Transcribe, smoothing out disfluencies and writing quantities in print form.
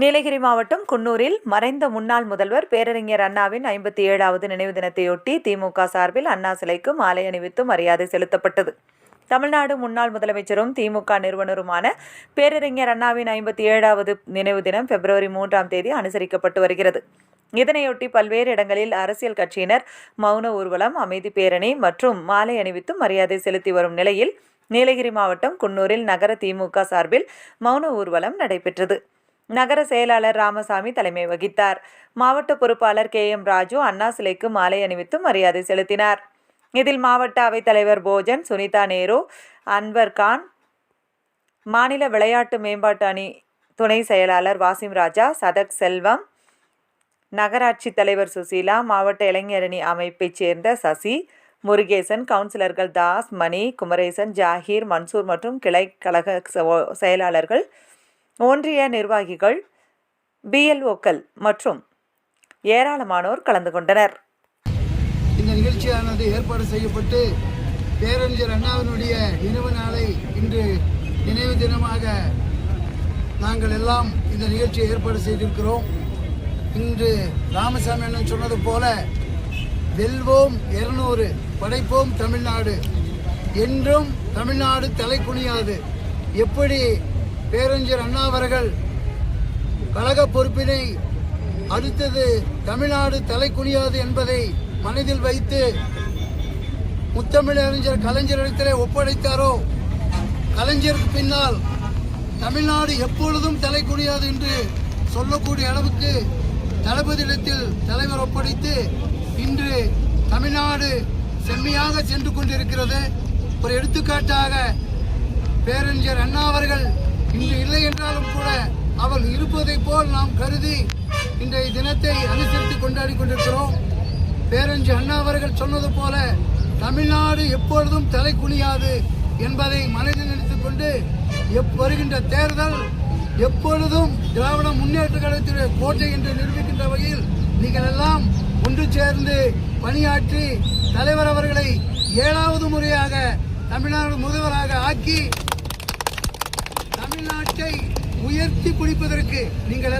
நீலகிரி மாவட்டம் குன்னூரில் மறைந்த முன்னாள் முதல்வர் பேரறிஞர் அண்ணாவின் 57வது நினைவு தினத்தையொட்டி திமுக சார்பில் அண்ணா சிலைக்கு மாலை அணிவித்து மரியாதை செலுத்தப்பட்டது. தமிழ்நாடு முன்னாள் முதலமைச்சரும் திமுக நிறுவனருமான பேரறிஞர் அண்ணாவின் 57வது நினைவு தினம் பிப்ரவரி 3ஆம் தேதி அனுசரிக்கப்பட்டு வருகிறது. இதனையொட்டி பல்வேறு இடங்களில் அரசியல் கட்சியினர் மௌன ஊர்வலம், அமைதி பேரணி மற்றும் மாலை அணிவித்து மரியாதை செலுத்தி வரும் நிலையில் நீலகிரி மாவட்டம் குன்னூரில் நகர திமுக சார்பில் மௌன ஊர்வலம் நடைபெற்றது. நகர செயலாளர் ராமசாமி தலைமை வகித்தார். மாவட்ட பொறுப்பாளர் KM ராஜு அண்ணா சிலைக்கு மாலை அணிவித்து மரியாதை செலுத்தினார். இதில் மாவட்ட அவைத்தலைவர் போஜன், சுனிதா நேரு, அன்வர் கான், மாநில விளையாட்டு மேம்பாட்டு அணி துணை செயலாளர் வாசிம் ராஜா, சதக் செல்வம், நகராட்சி தலைவர் சுசீலா, மாவட்ட இளைஞரணி அமைப்பைச் சேர்ந்த சசி, முருகேசன், கவுன்சிலர்கள் தாஸ், மணி, குமரேசன், ஜாகீர், மன்சூர் மற்றும் கிளை கழக செயலாளர்கள், ஒன்றிய நிர்வாகிகள், BLOக்கள் மற்றும் ஏராளமானோர் கலந்து கொண்டனர். இந்த நிகழ்ச்சியானது ஏற்பாடு செய்யப்பட்டு பேரறிஞர் அண்ணாவினுடைய நினைவு நாளை இன்று நினைவு தினமாக நாங்கள் எல்லாம் இந்த நிகழ்ச்சியை ஏற்பாடு செய்திருக்கிறோம். இன்று ராமசாமி அண்ணன் சொன்னது போல வெல்வோம் 200, படைப்போம் தமிழ்நாடு, என்றும் தமிழ்நாடு தலை குனியாது. எப்படி பேரறிஞர் அண்ணா அவர்கள் கழக பொறுப்பினை அடுத்தது தமிழ்நாடு தலை குனியாது என்பதை மனதில் வைத்து முத்தமிழறிஞர் கலைஞரிடத்திலே ஒப்படைத்தாரோ, கலைஞருக்கு பின்னால் தமிழ்நாடு எப்பொழுதும் தலை குனியாது என்று சொல்லக்கூடிய அளவுக்கு தளபதியிடத்தில் தலைவர் ஒப்படைத்து இன்று தமிழ்நாடு செம்மையாக சென்று கொண்டிருக்கிறது. ஒரு எடுத்துக்காட்டாக பேரறிஞர் அண்ணா அவர்கள் இன்று இல்லை என்றாலும் கூட அவர் இருப்பதை போல் நாம் கருதி இன்றைய தினத்தை அனுசரித்து கொண்டாடி கொண்டிருக்கிறோம். பேரறிஞர் அண்ணா அவர்கள் சொன்னது போல தமிழ்நாடு எப்பொழுதும் தலை குனியாது என்பதை மனதில் நினைத்துக் கொண்டு வருகின்ற தேர்தல் எப்பொழுதும் திராவிட முன்னேற்ற கழகத்தினுடைய கோட்டை என்று நிரூபிக்கின்ற வகையில் நீங்கள் எல்லாம் ஒன்று சேர்ந்து பணியாற்றி தலைவர் அவர்களை 7வது முறையாக தமிழ்நாடு முதல்வராக ஆக்கி தமிழ்நாட்டை உயர்த்தி பிடிப்பதற்கு நீங்கள்